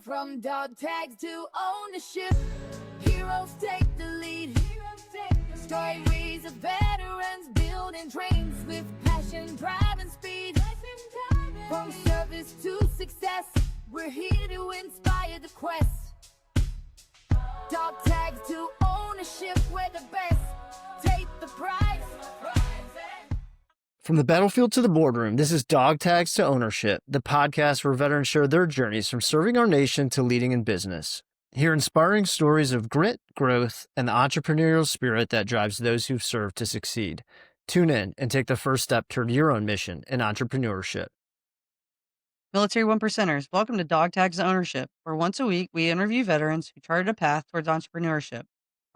From dog tags to ownership, heroes take the lead. Stories of veterans building dreams with passion, drive, and speed. From service to success, we're here to inspire the quest. Dog tags to ownership, we're the best. Take the prize. From the battlefield to the boardroom, this is Dog Tags to Ownership, the podcast where veterans share their journeys from serving our nation to leading in business. Hear inspiring stories of grit, growth, and the entrepreneurial spirit that drives those who've served to succeed. Tune in and take the first step toward your own mission in entrepreneurship. Military One Percenters, welcome to Dog Tags to Ownership, where once a week we interview veterans who charted a path towards entrepreneurship.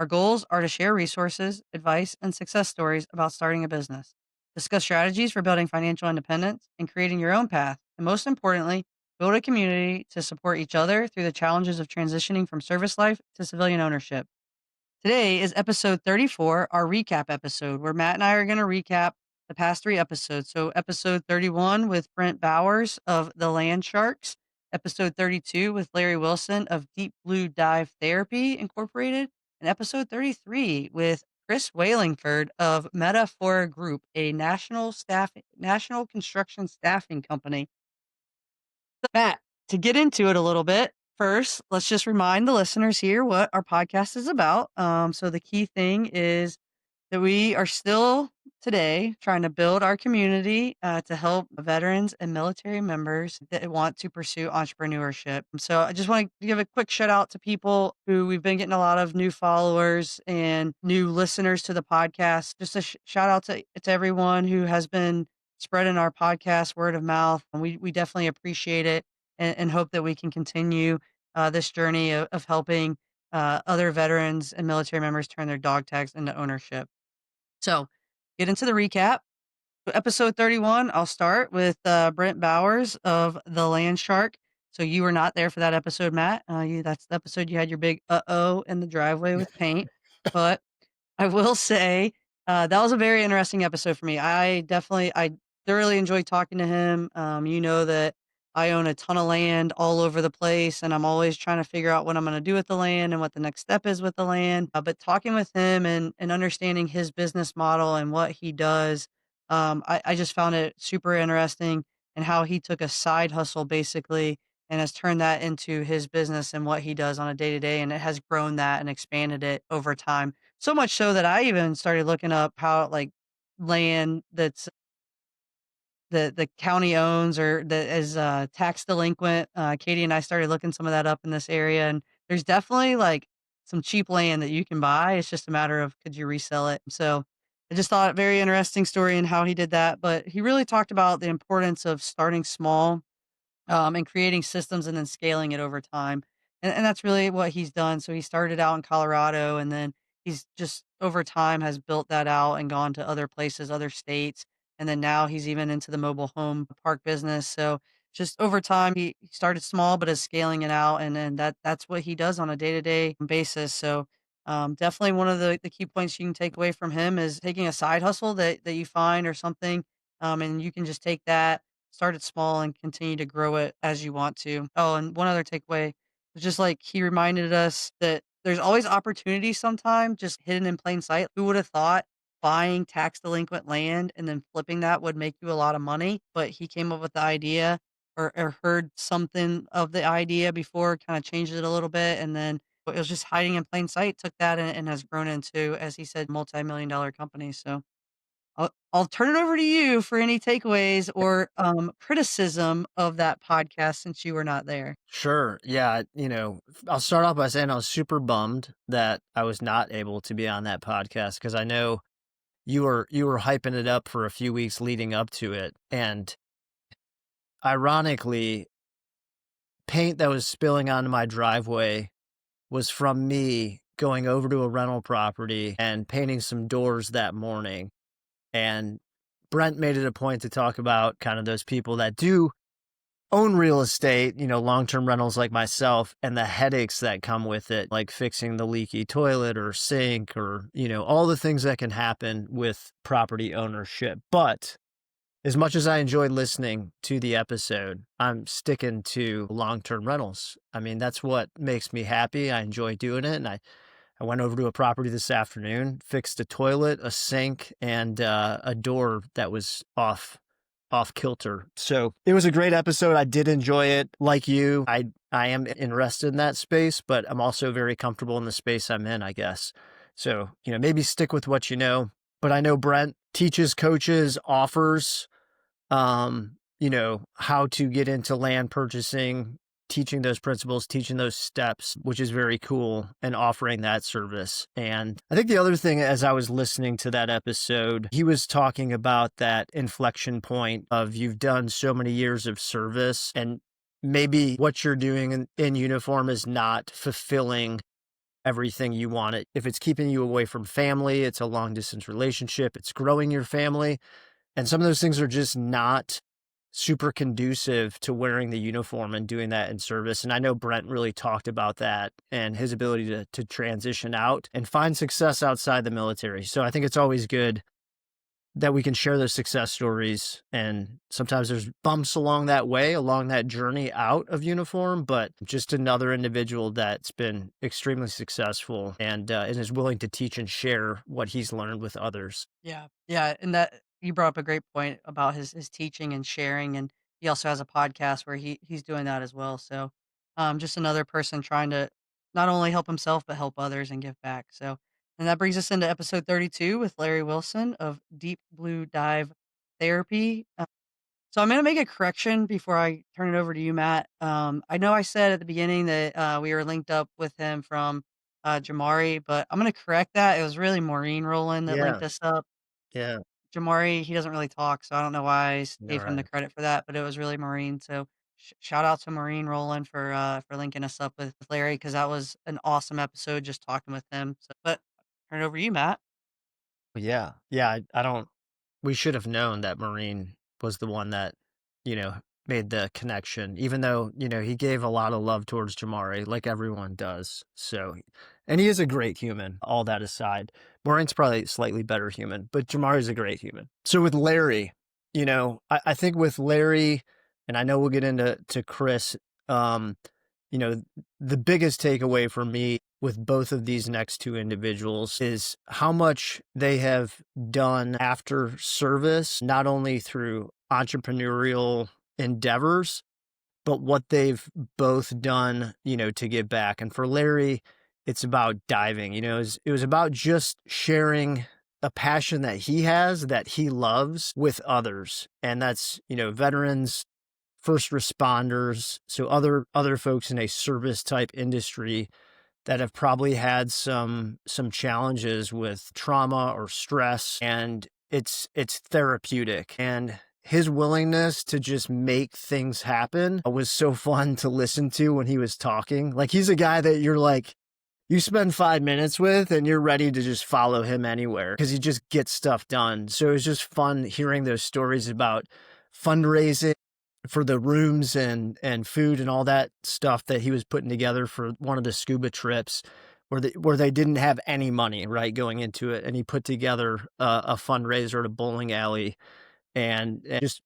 Our goals are to share resources, advice, and success stories about starting a business, discuss strategies for building financial independence and creating your own path, and most importantly, build a community to support each other through the challenges of transitioning from service life to civilian ownership. Today is episode 34, our recap episode, where Matt and I are going to recap the past 3 episodes. So episode 31 with Brent Bowers of the Landsharks, episode 32 with Larry Wilson of Deep Blue Dive Therapy Incorporated, and episode 33 with Chris Wallingford of Metafora Group, a national construction staffing company. So Matt, to get into it a little bit, first, let's just remind the listeners here what our podcast is about. So the key thing is that we are still today trying to build our community to help veterans and military members that want to pursue entrepreneurship. So I just want to give a quick shout out to people who we've been getting a lot of new followers and new listeners to the podcast. Just a shout out to everyone who has been spreading our podcast word of mouth. And we definitely appreciate it and hope that we can continue this journey of helping other veterans and military members turn their dog tags into ownership. So get into the recap. Episode 31, I'll start with Brent Bowers of the Landshark. So you were not there for that episode, Matt. That's the episode you had your big uh-oh in the driveway with paint. But I will say that was a very interesting episode for me. I thoroughly enjoyed talking to him. You know that I own a ton of land all over the place, and I'm always trying to figure out what I'm going to do with the land and what the next step is with the land. But talking with him and understanding his business model and what he does, I just found it super interesting, and how he took a side hustle basically and has turned that into his business and what he does on a day-to-day, and it has grown that and expanded it over time. So much so that I even started looking up how land that's the county owns or that is tax delinquent. Katie and I started looking some of that up in this area, and there's definitely some cheap land that you can buy. It's just a matter of could you resell it. So I just thought very interesting story and how he did that. But he really talked about the importance of starting small and creating systems and then scaling it over time. And that's really what he's done. So he started out in Colorado, and then he's just over time has built that out and gone to other places, other states. And then now he's even into the mobile home park business. So just over time, he started small, but is scaling it out. And then that's what he does on a day-to-day basis. So definitely one of the key points you can take away from him is taking a side hustle that you find or something. And you can just take that, start it small, and continue to grow it as you want to. Oh, and one other takeaway was just he reminded us that there's always opportunity sometime just hidden in plain sight. Who would have thought buying tax delinquent land and then flipping that would make you a lot of money? But he came up with the idea or heard something of the idea before, kind of changed it a little bit. And then it was just hiding in plain sight, took that and has grown into, as he said, multi-million-dollar company. So I'll turn it over to you for any takeaways or criticism of that podcast since you were not there. Sure. Yeah. I'll start off by saying I was super bummed that I was not able to be on that podcast, because I know you were hyping it up for a few weeks leading up to it. And ironically, paint that was spilling onto my driveway was from me going over to a rental property and painting some doors that morning. And Brent made it a point to talk about kind of those people that do own real estate, long-term rentals like myself, and the headaches that come with it, like fixing the leaky toilet or sink or, all the things that can happen with property ownership. But as much as I enjoyed listening to the episode, I'm sticking to long-term rentals. I mean, that's what makes me happy. I enjoy doing it. And I went over to a property this afternoon, fixed a toilet, a sink, and a door that was off kilter. So it was a great episode. I did enjoy it. Like you, I am interested in that space, but I'm also very comfortable in the space I'm in, I guess. So, maybe stick with what you know. But I know Brent teaches, coaches, offers, how to get into land purchasing, teaching those principles, teaching those steps, which is very cool, and offering that service. And I think the other thing, as I was listening to that episode, he was talking about that inflection point of you've done so many years of service, and maybe what you're doing in uniform is not fulfilling everything you want it. If it's keeping you away from family, it's a long distance relationship, it's growing your family. And some of those things are just not super conducive to wearing the uniform and doing that in service. And I know Brent really talked about that and his ability to transition out and find success outside the military. So I think it's always good that we can share those success stories. And sometimes there's bumps along that way, along that journey out of uniform, but just another individual that's been extremely successful and is willing to teach and share what he's learned with others. Yeah. Yeah. And that you brought up a great point about his teaching and sharing. And he also has a podcast where he's doing that as well. So just another person trying to not only help himself, but help others and give back. So, and that brings us into episode 32 with Larry Wilson of Deep Blue Dive Therapy. So I'm going to make a correction before I turn it over to you, Matt. I know I said at the beginning that we were linked up with him from Jamari, but I'm going to correct that. It was really Maureen Rowland that Yeah. linked us up. Yeah. Jamari, he doesn't really talk, so I don't know why I All gave him the right. credit for that, but it was really Maureen. So shout out to Maureen Rowland for linking us up with Larry, because that was an awesome episode just talking with him. So, but turn it over to you, Matt. Yeah. Yeah. I don't, we should have known that Marine was the one that, you know, made the connection, even though, he gave a lot of love towards Jamari, like everyone does. So, and he is a great human, all that aside. Maureen's probably a slightly better human, but Jamari's a great human. So with Larry, I think with Larry, and I know we'll get into Chris, um, you know, the biggest takeaway for me with both of these next two individuals is how much they have done after service, not only through entrepreneurial endeavors, but what they've both done, to give back. And for Larry, it's about diving, it was about just sharing a passion that he has, that he loves with others. And that's, veterans, first responders, so other folks in a service type industry that have probably had some challenges with trauma or stress, and it's therapeutic. And his willingness to just make things happen was so fun to listen to when he was talking. Like, he's a guy that you're like, you spend 5 minutes with and you're ready to just follow him anywhere because he just gets stuff done. So it was just fun hearing those stories about fundraising for the rooms and food and all that stuff that he was putting together for one of the scuba trips where they didn't have any money, right, going into it. And he put together a fundraiser at a bowling alley and just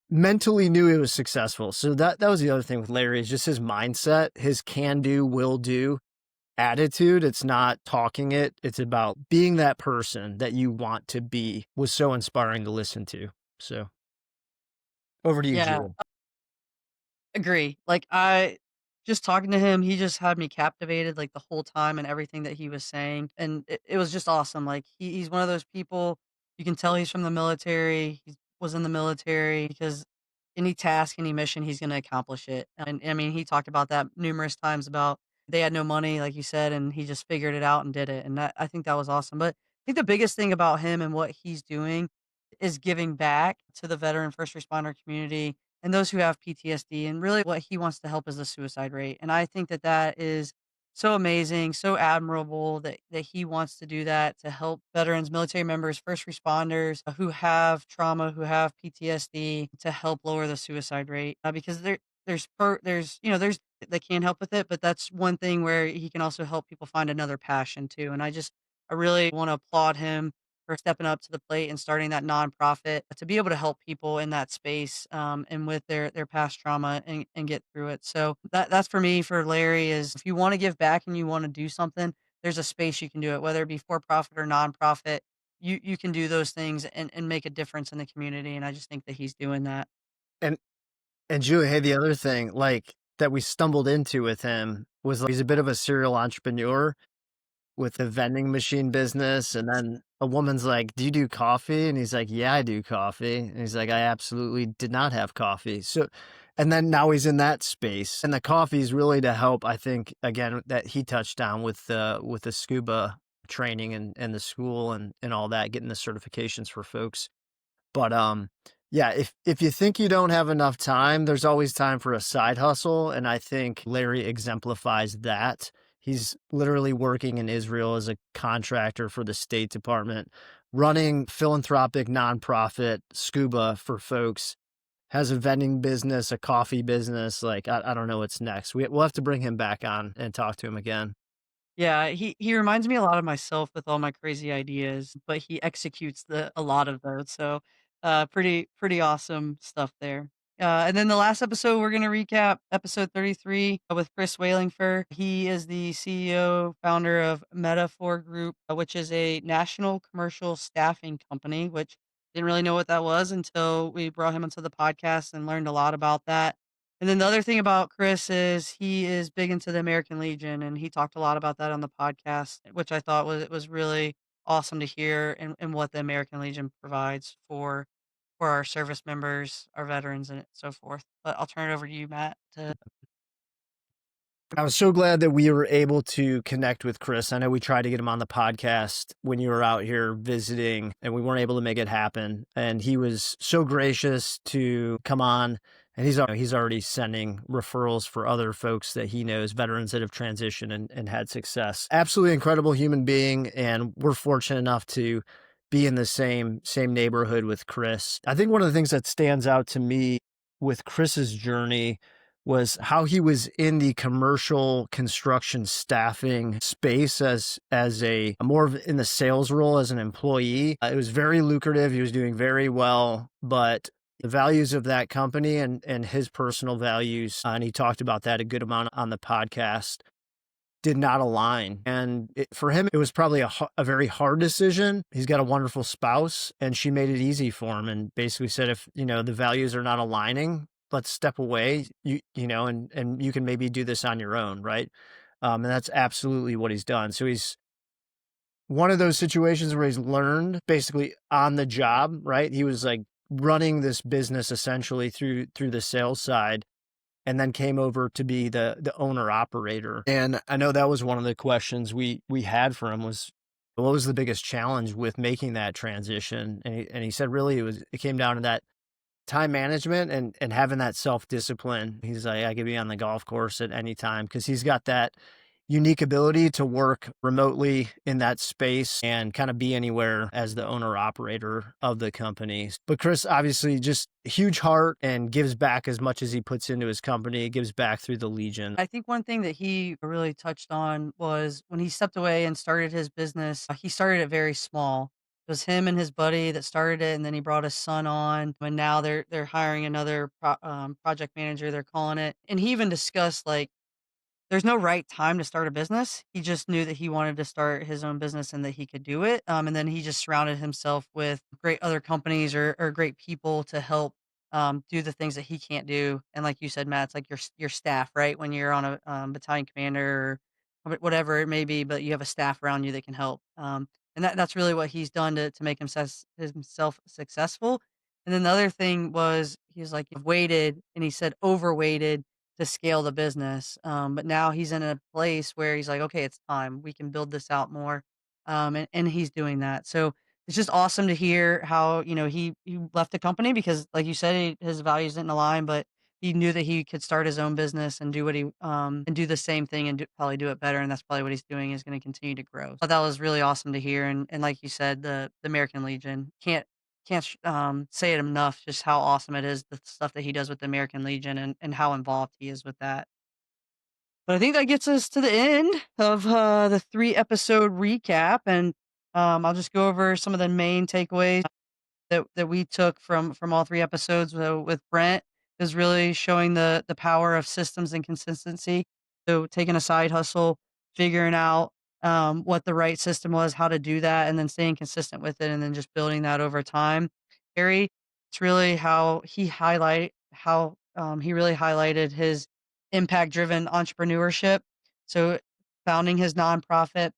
mentally knew it was successful. So that was the other thing with Larry, is just his mindset, his can do, will do attitude. It's not talking it. It's about being that person that you want to be. Was so inspiring to listen to. So over to you, Yeah. Julie. Agree. Like, I just talking to him, he just had me captivated, like, the whole time and everything that he was saying, and it was just awesome. Like, he's one of those people, you can tell he's from the military, he was in the military, because any task, any mission, he's gonna accomplish it. And, I mean, he talked about that numerous times about they had no money, like you said, and he just figured it out and did it, and that I think that was awesome. But I think the biggest thing about him and what he's doing is giving back to the veteran first responder community and those who have PTSD. And really, what he wants to help is the suicide rate. And I think that that is so amazing, so admirable that he wants to do that to help veterans, military members, first responders who have trauma, who have PTSD, to help lower the suicide rate. Because there's they can't help with it, but that's one thing where he can also help people find another passion too. And I really want to applaud him for stepping up to the plate and starting that nonprofit to be able to help people in that space, and with their past trauma and get through it. So that's for me, for Larry, is if you want to give back and you want to do something, there's a space you can do it, whether it be for profit or nonprofit. You can do those things and make a difference in the community. And I just think that he's doing that. And Julie, hey, the other thing, like, that we stumbled into with him was, like, he's a bit of a serial entrepreneur with the vending machine business, and then a woman's like, "Do you do coffee?" And he's like, "Yeah, I do coffee." And he's like, "I absolutely did not have coffee." So, and then now he's in that space, and the coffee is really to help, I think, again, that he touched on with the scuba training and the school and all that, getting the certifications for folks. But, yeah, if you think you don't have enough time, there's always time for a side hustle, and I think Larry exemplifies that. He's literally working in Israel as a contractor for the State Department, running philanthropic nonprofit scuba for folks, has a vending business, a coffee business. Like, I don't know what's next. We'll have to bring him back on and talk to him again. Yeah, he reminds me a lot of myself with all my crazy ideas, but he executes a lot of those. So, pretty awesome stuff there. And then the last episode we're gonna recap, episode 33 with Chris Wallingford. He is the CEO, founder of Metafora Group, which is a national commercial staffing company, which didn't really know what that was until we brought him onto the podcast and learned a lot about that. And then the other thing about Chris is he is big into the American Legion, and he talked a lot about that on the podcast, which I thought was really awesome to hear, and what the American Legion provides for our service members, our veterans, and so forth. But I'll turn it over to you, Matt. I was so glad that we were able to connect with Chris. I know we tried to get him on the podcast when you were out here visiting, and we weren't able to make it happen. And he was so gracious to come on. And he's already sending referrals for other folks that he knows, veterans that have transitioned and had success. Absolutely incredible human being. And we're fortunate enough to be in the same neighborhood with Chris. I think one of the things that stands out to me with Chris's journey was how he was in the commercial construction staffing space as a more of in the sales role as an employee. It was very lucrative. He was doing very well, but the values of that company and his personal values, and he talked about that a good amount on the podcast, did not align. And for him, it was probably a very hard decision. He's got a wonderful spouse, and she made it easy for him and basically said, if, the values are not aligning, let's step away, and you can maybe do this on your own. Right. And that's absolutely what he's done. So he's one of those situations where he's learned basically on the job, right? He was like running this business essentially through the sales side, and then came over to be the owner operator. And I know that was one of the questions we had for him was, what was the biggest challenge with making that transition? And he said, really, it came down to that time management and having that self-discipline. He's like, I could be on the golf course at any time, because he's got that unique ability to work remotely in that space and kind of be anywhere as the owner operator of the company. But Chris, obviously, just huge heart and gives back as much as he puts into his company, gives back through the Legion. I think one thing that he really touched on was when he stepped away and started his business, he started it very small. It was him and his buddy that started it, and then he brought his son on, and now they're hiring another project manager, they're calling it. And he even discussed, like, there's no right time to start a business. He just knew that he wanted to start his own business and that he could do it. And then he just surrounded himself with great other companies or great people to help do the things that he can't do. And like you said, Matt, it's like your staff, right? When you're on a battalion commander or whatever it may be, but you have a staff around you that can help. And that's really what he's done to make himself successful. And then the other thing was he was like, "You've waited," and he said overweighted to scale the business. But now he's in a place where he's like, okay, it's time. We can build this out more. And he's doing that. So it's just awesome to hear how, he left the company because, like you said, his values didn't align, but he knew that he could start his own business and do and do the same thing and probably do it better. And that's probably what he's doing, is going to continue to grow. But that was really awesome to hear. And like you said, the American Legion can't say it enough, just how awesome it is, the stuff that he does with the American Legion and how involved he is with that. But I think that gets us to the end of the 3-episode recap. And I'll just go over some of the main takeaways that we took from all 3 episodes. So with Brent is really showing the power of systems and consistency. So taking a side hustle, figuring out what the right system was, how to do that, and then staying consistent with it, and then just building that over time. Harry, it's really how he really highlighted his impact driven entrepreneurship. So founding his nonprofit,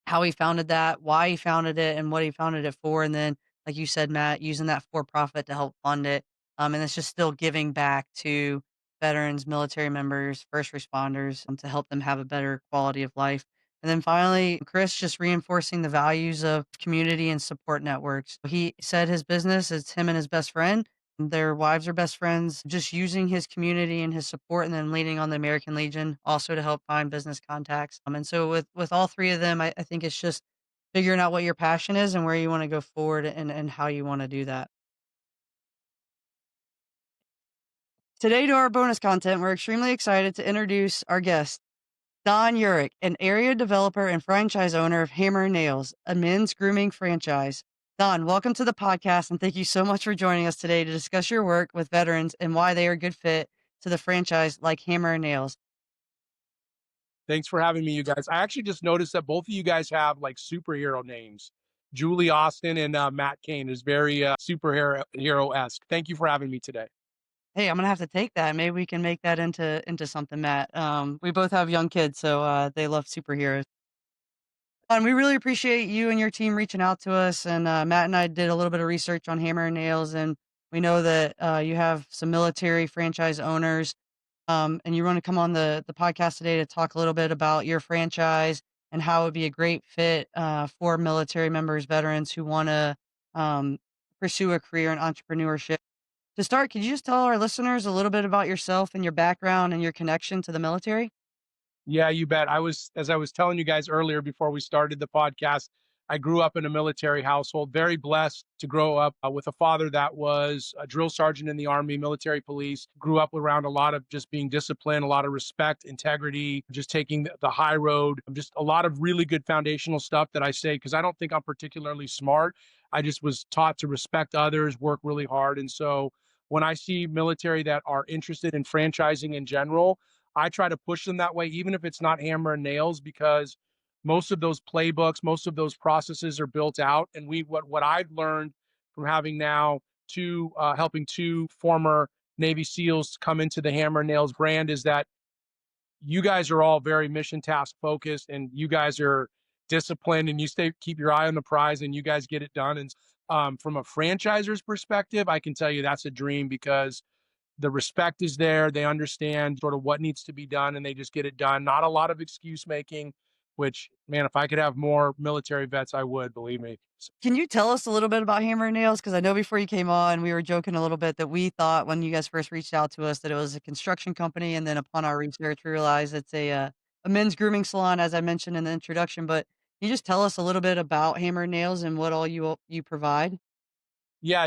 how he founded that, why he founded it, and what he founded it for, and then, like you said, Matt, using that for profit to help fund it. And it's just still giving back to veterans, military members, first responders, to help them have a better quality of life. And then finally, Chris just reinforcing the values of community and support networks. He said his business is him and his best friend. Their wives are best friends, just using his community and his support, and then leaning on the American Legion also to help find business contacts. And so with all 3 of them, I think it's just figuring out what your passion is and where you want to go forward, and how you want to do that. Today, to our bonus content, we're extremely excited to introduce our guest, Don Yurick, an area developer and franchise owner of Hammer and Nails, a men's grooming franchise. Don, welcome to the podcast, and thank you so much for joining us today to discuss your work with veterans and why they are a good fit to the franchise like Hammer and Nails. Thanks for having me, you guys. I actually just noticed that both of you guys have like superhero names. Julie Austin and Matt Cain is very superhero-esque. Thank you for having me today. Hey, I'm gonna have to take that. Maybe we can make that into something, Matt. We both have young kids, so they love superheroes. And we really appreciate you and your team reaching out to us. And Matt and I did a little bit of research on Hammer and Nails, and we know that you have some military franchise owners. And you want to come on the podcast today to talk a little bit about your franchise and how it would be a great fit for military members, veterans who want to pursue a career in entrepreneurship. To start, could you just tell our listeners a little bit about yourself and your background and your connection to the military? Yeah, you bet. As I was telling you guys earlier before we started the podcast, I grew up in a military household, very blessed to grow up with a father that was a drill sergeant in the Army, military police. Grew up around a lot of just being disciplined, a lot of respect, integrity, just taking the high road, just a lot of really good foundational stuff that I say, because I don't think I'm particularly smart. I just was taught to respect others, work really hard. And so when I see military that are interested in franchising in general, I try to push them that way, even if it's not hammer and nails, because most of those playbooks, most of those processes are built out. And what I've learned from having now helping 2 former Navy SEALs come into the Hammer and Nails brand is that you guys are all very mission task focused, and you guys are disciplined, and keep your eye on the prize, and you guys get it done. And from a franchisor's perspective, I can tell you that's a dream, because the respect is there. They understand sort of what needs to be done, and they just get it done. Not a lot of excuse making, which, man, if I could have more military vets, I would, believe me. Can you tell us a little bit about Hammer and Nails? Because I know before you came on, we were joking a little bit that we thought when you guys first reached out to us that it was a construction company, and then upon our research, we realized it's a men's grooming salon, as I mentioned in the introduction. But can you just tell us a little bit about Hammer and Nails and what all you provide? Yeah,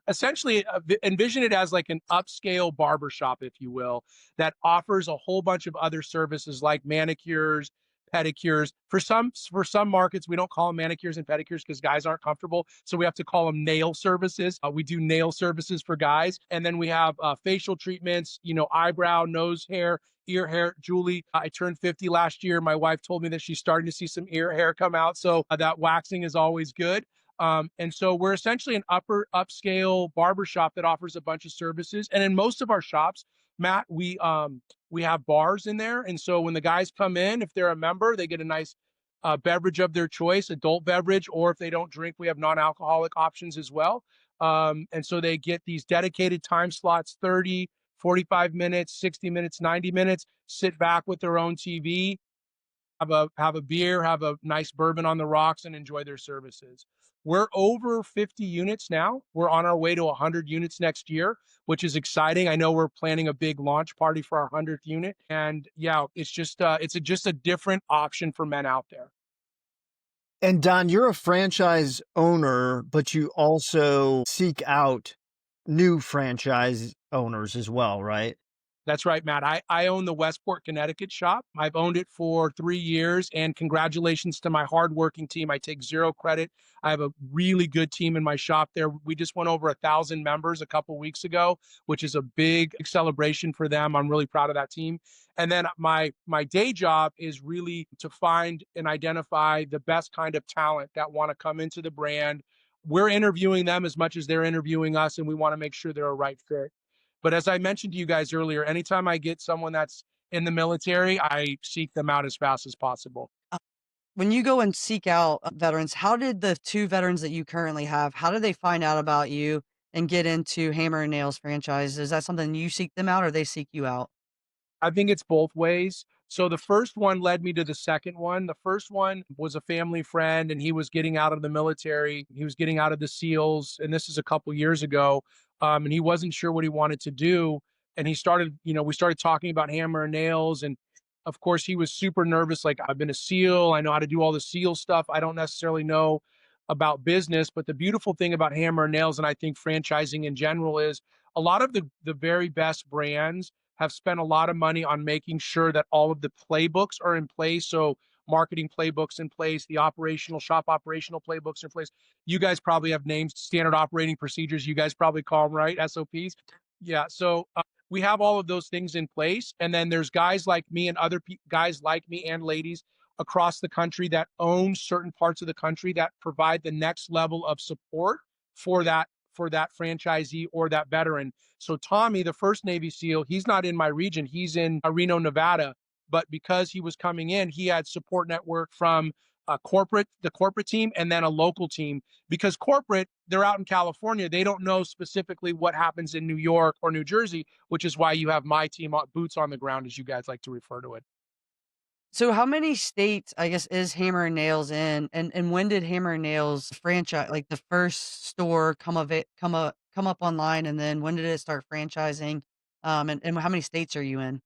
essentially envision it as like an upscale barbershop, if you will, that offers a whole bunch of other services like manicures, pedicures. For some markets, we don't call them manicures and pedicures because guys aren't comfortable, so we have to call them nail services. We do nail services for guys, and then we have facial treatments, eyebrow, nose hair, ear hair. Julie, I turned 50 last year. My wife told me that she's starting to see some ear hair come out, so that waxing is always good. And so we're essentially an upscale barbershop that offers a bunch of services. And in most of our shops, Matt, we have bars in there. And so when the guys come in, if they're a member, they get a nice beverage of their choice, adult beverage, or if they don't drink, we have non-alcoholic options as well. And so they get these dedicated time slots, 30, 45 minutes, 60 minutes, 90 minutes, sit back with their own TV, have a beer, have a nice bourbon on the rocks, and enjoy their services. We're over 50 units now. We're on our way to 100 units next year, which is exciting. I know we're planning a big launch party for our 100th unit, and yeah, it's just a different option for men out there. And Don, you're a franchise owner, but you also seek out new franchise owners as well, right? That's right, Matt. I own the Westport, Connecticut shop. I've owned it for 3 years, and congratulations to my hardworking team. I take zero credit. I have a really good team in my shop there. We just went over 1,000 members a couple weeks ago, which is a big celebration for them. I'm really proud of that team. And then my day job is really to find and identify the best kind of talent that want to come into the brand. We're interviewing them as much as they're interviewing us, and we want to make sure they're a right fit. But as I mentioned to you guys earlier, anytime I get someone that's in the military, I seek them out as fast as possible. When you go and seek out veterans, how did the two veterans that you currently have, how did they find out about you and get into Hammer and Nails franchise? Is that something you seek them out or they seek you out? I think it's both ways. So the first one led me to the second one. The first one was a family friend, and he was getting out of the military. He was getting out of the SEALs, and this is a couple years ago. And he wasn't sure what he wanted to do. And he started, we started talking about hammer and nails. And of course, he was super nervous. Like, I've been a SEAL. I know how to do all the SEAL stuff. I don't necessarily know about business. But the beautiful thing about hammer and nails, and I think franchising in general, is a lot of the very best brands have spent a lot of money on making sure that all of the playbooks are in place. So marketing playbooks in place, the shop operational playbooks in place. You guys probably have names, standard operating procedures. You guys probably call them, right? SOPs. Yeah. So we have all of those things in place. And then there's guys like me and other guys like me and ladies across the country that own certain parts of the country that provide the next level of support for that franchisee or that veteran. So Tommy, the first Navy SEAL, he's not in my region. He's in Reno, Nevada. But because he was coming in, he had support network from the corporate team, and then a local team. Because corporate, they're out in California. They don't know specifically what happens in New York or New Jersey, which is why you have my team, boots on the ground, as you guys like to refer to it. So how many states, I guess, is Hammer and Nails in? And when did Hammer and Nails franchise, like the first store come up online, and then when did it start franchising? And how many states are you in?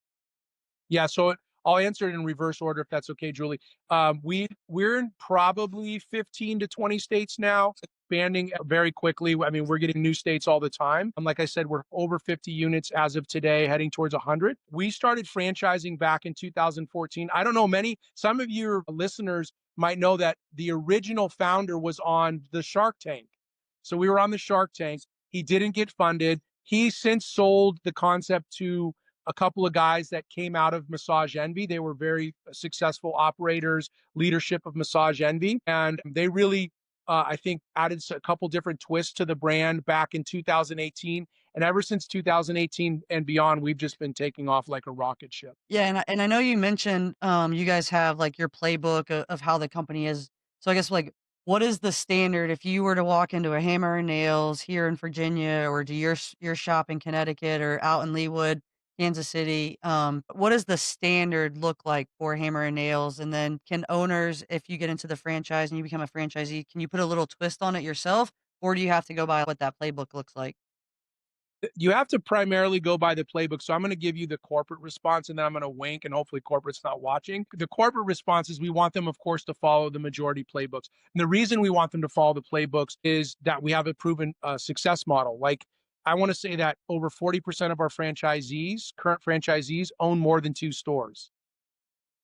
Yeah, so I'll answer it in reverse order if that's okay, Julie. We're in probably 15 to 20 states now, expanding very quickly. I mean, we're getting new states all the time. And like I said, we're over 50 units as of today, heading towards 100. We started franchising back in 2014. I don't know, some of your listeners might know that the original founder was on the Shark Tank. So we were on the Shark Tank. He didn't get funded. He since sold the concept to a couple of guys that came out of Massage Envy. They were very successful operators, leadership of Massage Envy. And they really, I think, added a couple different twists to the brand back in 2018. And ever since 2018 and beyond, we've just been taking off like a rocket ship. Yeah, and I know you mentioned, you guys have, like, your playbook of how the company is. So I guess, like, what is the standard if you were to walk into a Hammer and Nails here in Virginia or to your shop in Connecticut or out in Leawood, Kansas City, what does the standard look like for Hammer and Nails? And then can owners, if you get into the franchise and you become a franchisee, can you put a little twist on it yourself, or do you have to go by what that playbook looks like? You have to primarily go by the playbook. So I'm going to give you the corporate response, and then I'm going to wink, and hopefully corporate's not watching. The corporate response is we want them, of course, to follow the majority playbooks. And the reason we want them to follow the playbooks is that we have a proven success model. Like, I want to say that over 40% of our current franchisees, own more than 2 stores.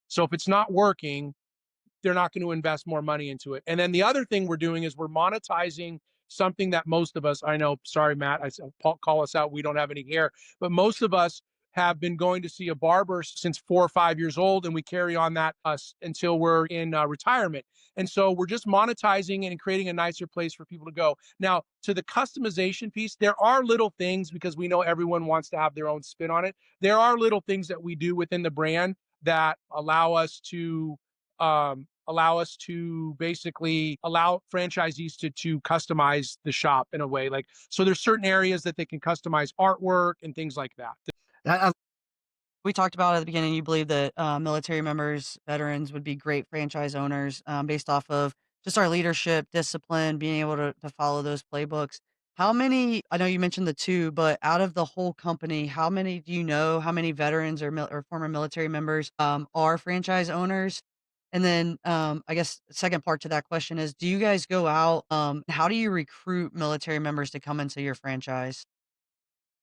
So if it's not working, they're not going to invest more money into it. And then the other thing we're doing is we're monetizing something that most of us, I know, sorry, Matt, call us out. We don't have any hair, but most of us have been going to see a barber since 4 or 5 years old, and we carry on that until we're in retirement. And so we're just monetizing and creating a nicer place for people to go. Now, to the customization piece, there are little things, because we know everyone wants to have their own spin on it. There are little things that we do within the brand that allow us to basically allow franchisees to customize the shop in a way. Like, so there's certain areas that they can customize artwork and things like that. I We talked about at the beginning, you believe that military members, veterans would be great franchise owners, based off of just our leadership, discipline, being able to follow those playbooks. How many, I know you mentioned the two, but out of the whole company, how many do you know, how many veterans or former military members are franchise owners? And then I guess the second part to that question is, do you guys go out? How do you recruit military members to come into your franchise?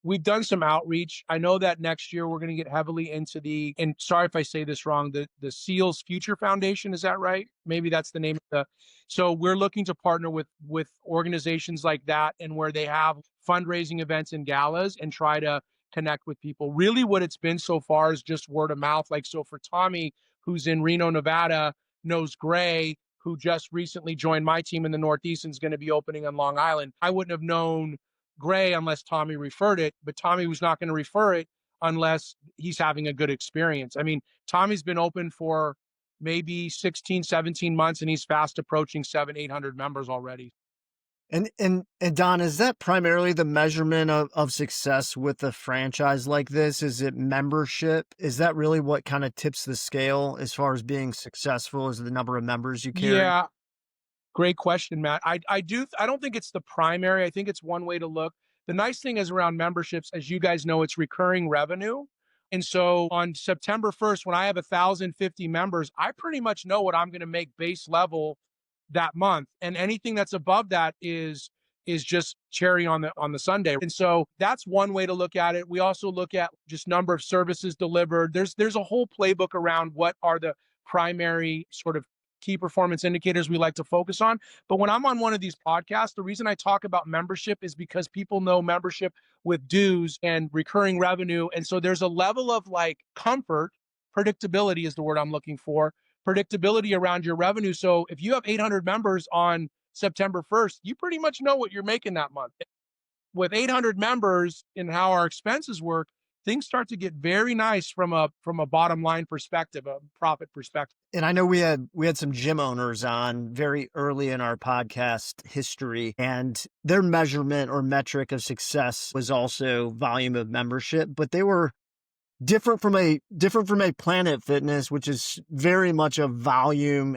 we've done some outreach. I know that next year we're going to get heavily into and sorry if I say this wrong, the SEALs Future Foundation. Is that right? Maybe that's the name of so we're looking to partner with organizations like that, and where they have fundraising events and galas, and try to connect with people. Really what it's been so far is just word of mouth. Like, so for Tommy, who's in Reno, Nevada, knows Gray, who just recently joined my team in the Northeast and is going to be opening on Long Island. I wouldn't have known Gray unless Tommy referred it, but Tommy was not going to refer it unless he's having a good experience. I mean, Tommy's been open for maybe 16, 17 months, and he's fast approaching 800 members already. And Don, is that primarily the measurement of success with a franchise like this? Is it membership? Is that really what kind of tips the scale as far as being successful? Is the number of members you carry? Yeah, great question, Matt. I don't think it's the primary. I think it's one way to look. The nice thing is around memberships, as you guys know, it's recurring revenue. And so on September 1st, when I have 1,050 members, I pretty much know what I'm going to make base level that month. And anything that's above that is just cherry on the sundae. And so that's one way to look at it. We also look at just number of services delivered. There's a whole playbook around what are the primary sort of key performance indicators we like to focus on. But when I'm on one of these podcasts, the reason I talk about membership is because people know membership with dues and recurring revenue. And so there's a level of like comfort, predictability is the word I'm looking for, predictability around your revenue. So if you have 800 members on September 1st, you pretty much know what you're making that month. With 800 members and how our expenses work, things start to get very nice from a bottom line perspective, a profit perspective. And I know we had some gym owners on very early in our podcast history, and their measurement or metric of success was also volume of membership, but they were different from a Planet Fitness, which is very much a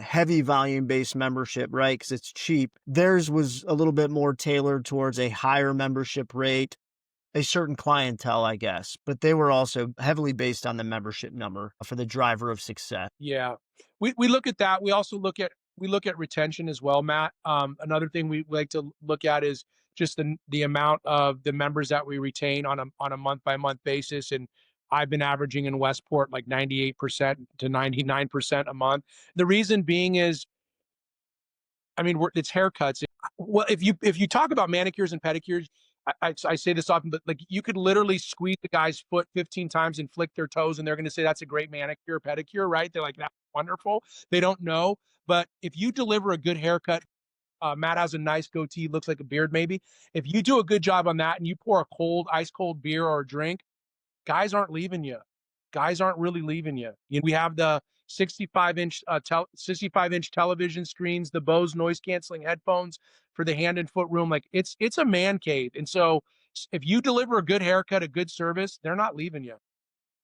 heavy volume based membership, right? Because it's cheap. Theirs was a little bit more tailored towards a higher membership rate, a certain clientele, I guess, but they were also heavily based on the membership number for the driver of success. Yeah, we look at that. We also look at retention as well, Matt. Another thing we like to look at is just the amount of the members that we retain on a month by month basis. And I've been averaging in Westport like 98% to 99% a month. The reason being is, I mean, it's haircuts. Well, if you talk about manicures and pedicures, I say this often, but like you could literally squeeze the guy's foot 15 times and flick their toes, and they're going to say that's a great manicure, pedicure, right? They're like, that's wonderful. They don't know. But if you deliver a good haircut, Matt has a nice goatee, looks like a beard maybe. If you do a good job on that and you pour a ice cold beer or a drink, guys aren't leaving you. Guys aren't really leaving you. We have the 65-inch television screens, the Bose noise canceling headphones for the hand and foot room. Like it's a man cave. And so if you deliver a good haircut, a good service, they're not leaving you.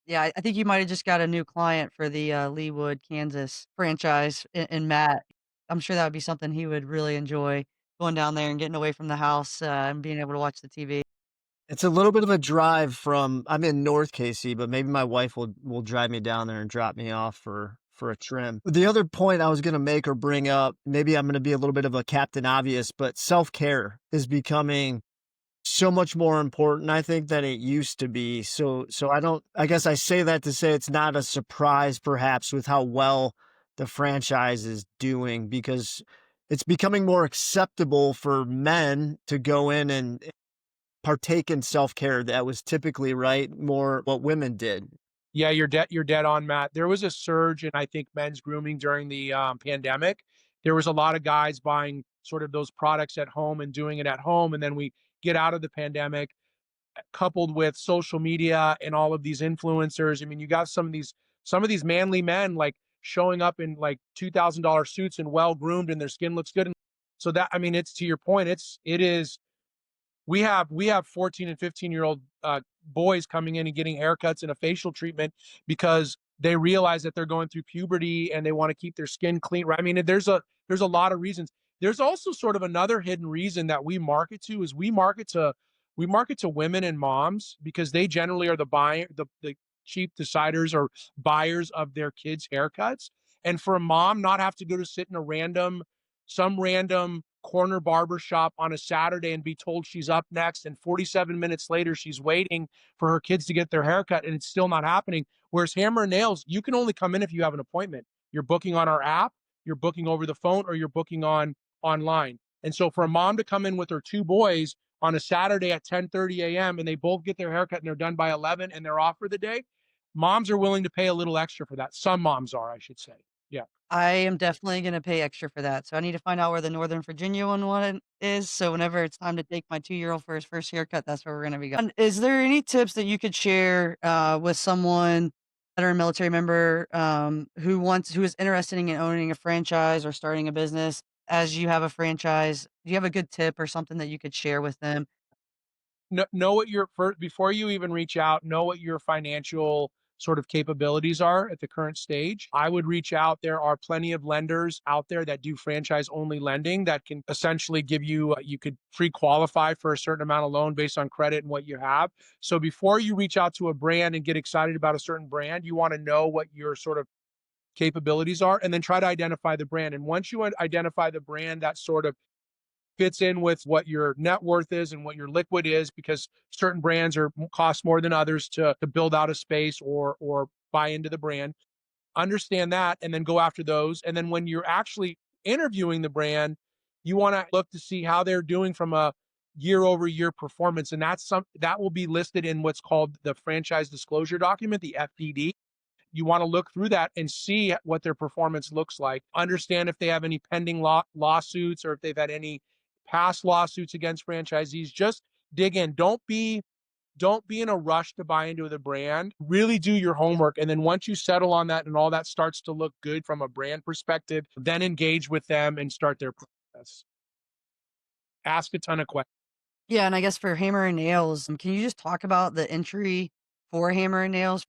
Yeah, I think you might have just got a new client for the Leawood, Kansas franchise in Matt. I'm sure that would be something he would really enjoy, going down there and getting away from the house and being able to watch the TV. It's a little bit of a drive I'm in North KC, but maybe my wife will drive me down there and drop me off for a trim. The other point I was going to make or bring up, maybe I'm going to be a little bit of a Captain Obvious, but self-care is becoming so much more important, I think, than it used to be. So I guess I say that to say it's not a surprise perhaps with how well the franchise is doing, because it's becoming more acceptable for men to go in and partake in self-care. That was typically, right, more what women did. Yeah, you're dead on, Matt. There was a surge in, I think, men's grooming during the pandemic. There was a lot of guys buying sort of those products at home and doing it at home. And then we get out of the pandemic, coupled with social media and all of these influencers. I mean, you got some of these manly men like showing up in like $2,000 suits and well groomed, and their skin looks good. And so that, I mean, it's to your point. It is. We have 14 and 15-year-old boys coming in and getting haircuts and a facial treatment because they realize that they're going through puberty and they want to keep their skin clean. Right? I mean, there's a lot of reasons. There's also sort of another hidden reason that we market to is we market to women and moms, because they generally are the chief deciders or buyers of their kids' haircuts. And for a mom not have to go to sit in some random corner barber shop on a Saturday and be told she's up next, and 47 minutes later she's waiting for her kids to get their haircut and it's still not happening. Whereas Hammer and Nails, you can only come in if you have an appointment. You're booking on our app, you're booking over the phone, or you're booking online. And so for a mom to come in with her two boys on a Saturday at 10:30 a.m. and they both get their haircut and they're done by 11 and they're off for the day, moms are willing to pay a little extra for that. Some moms are, I should say. Yeah. I am definitely gonna pay extra for that, so I need to find out where the Northern Virginia one is, so whenever it's time to take my 2-year-old for his first haircut, that's where we're gonna be going. Is there any tips that you could share, with someone that are a military member, who is interested in owning a franchise or starting a business as you have a franchise? Do you have a good tip or something that you could share with them? Know what your first, before you even reach out, know what your financial sort of capabilities are at the current stage. I would reach out. There are plenty of lenders out there that do franchise only lending that can essentially give you, you could pre-qualify for a certain amount of loan based on credit and what you have. So before you reach out to a brand and get excited about a certain brand, you want to know what your sort of capabilities are and then try to identify the brand. And once you identify the brand that sort of fits in with what your net worth is and what your liquid is, because certain brands are cost more than others to build out a space or buy into the brand. Understand that and then go after those. And then when you're actually interviewing the brand, you want to look to see how they're doing from a year over year performance. And that will be listed in what's called the franchise disclosure document, the FDD. You want to look through that and see what their performance looks like. Understand if they have any pending lawsuits or if they've had any past lawsuits against franchisees. Just dig in. Don't be in a rush to buy into the brand. Really do your homework. And then once you settle on that and all that starts to look good from a brand perspective, then engage with them and start their process. Ask a ton of questions. Yeah, and I guess for Hammer and Nails, can you just talk about the entry for Hammer and Nails?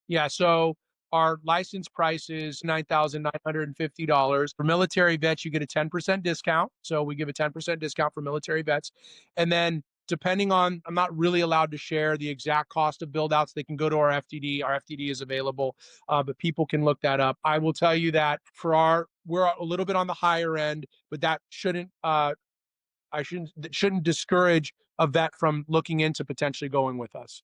Yeah, so our license price is $9,950. For military vets, you get a 10% discount. So we give a 10% discount for military vets. And then depending on, I'm not really allowed to share the exact cost of build outs. They can go to our FTD. Our FTD is available, but people can look that up. I will tell you that we're a little bit on the higher end, but that shouldn't discourage a vet from looking into potentially going with us.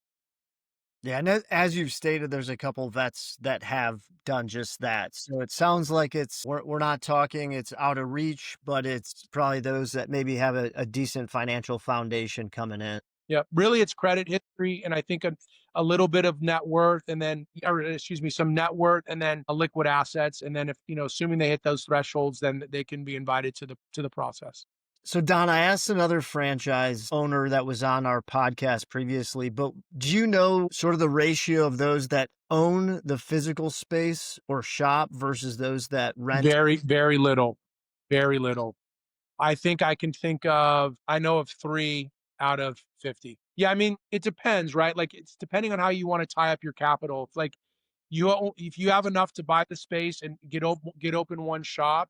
Yeah, and as you've stated, there's a couple vets that have done just that. So it sounds like we're not talking it's out of reach, but it's probably those that maybe have a decent financial foundation coming in. Yeah, really, it's credit history, and I think a little bit of net worth, and then, or excuse me, some net worth, and then a liquid assets, and then if assuming they hit those thresholds, then they can be invited to the process. So Don, I asked another franchise owner that was on our podcast previously, but do you know sort of the ratio of those that own the physical space or shop versus those that rent? Very, very little, very little. I think I know of 3 out of 50. Yeah, I mean, it depends, right? Like it's depending on how you want to tie up your capital. If you have enough to buy the space and get open one shop,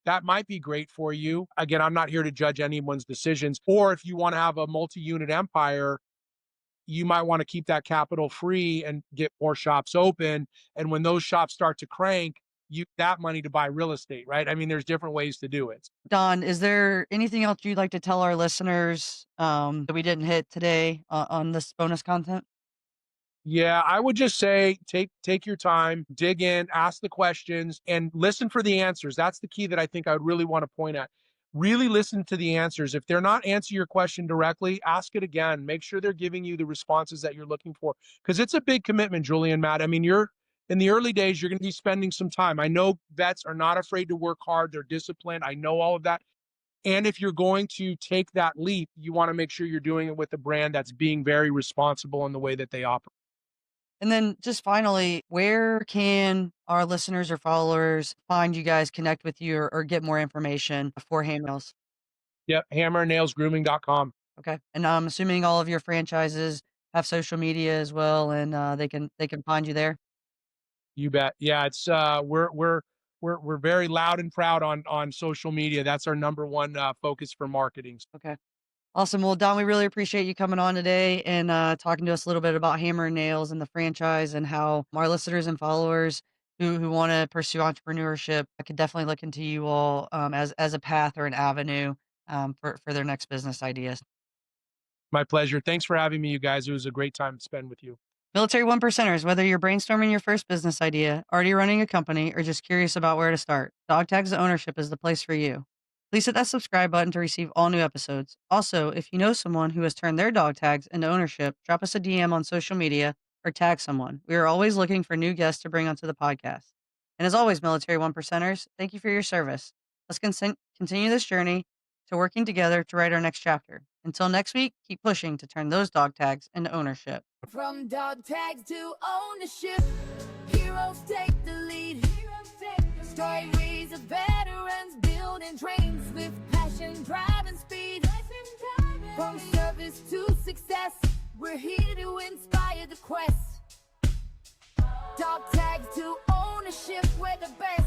that might be great for you. Again, I'm not here to judge anyone's decisions. Or if you want to have a multi-unit empire, you might want to keep that capital free and get more shops open. And when those shops start to crank, you that money to buy real estate, right? I mean, there's different ways to do it. Don, is there anything else you'd like to tell our listeners that we didn't hit today on this bonus content? Yeah, I would just say take your time, dig in, ask the questions, and listen for the answers. That's the key that I think I would really want to point at. Really listen to the answers. If they're not answering your question directly, ask it again. Make sure they're giving you the responses that you're looking for. Because it's a big commitment, Julie and Matt. I mean, you're in the early days, you're going to be spending some time. I know vets are not afraid to work hard, they're disciplined. I know all of that. And if you're going to take that leap, you want to make sure you're doing it with a brand that's being very responsible in the way that they operate. And then just finally, where can our listeners or followers find you guys, connect with you, or get more information for Hamels? Yep, hammernailsgrooming.com. Okay. And I'm assuming all of your franchises have social media as well, and they can find you there. You bet. Yeah, it's we're very loud and proud on social media. That's our number one focus for marketing. Okay. Awesome. Well, Don, we really appreciate you coming on today and talking to us a little bit about Hammer and Nails and the franchise and how our listeners and followers who want to pursue entrepreneurship, I could definitely look into you all as a path or an avenue for their next business ideas. My pleasure. Thanks for having me, you guys. It was a great time to spend with you. Military One Percenters, whether you're brainstorming your first business idea, already running a company, or just curious about where to start, Dog Tags Ownership is the place for you. Please hit that subscribe button to receive all new episodes. Also, if you know someone who has turned their dog tags into ownership, drop us a DM on social media or tag someone. We are always looking for new guests to bring onto the podcast. And as always, Military One Percenters, thank you for your service. Let's continue this journey to working together to write our next chapter. Until next week, keep pushing to turn those dog tags into ownership. From dog tags to ownership, heroes take the lead. Stories of veterans building trains with passion, drive, and speed. From service to success, we're here to inspire the quest. Dog tags to ownership, where the best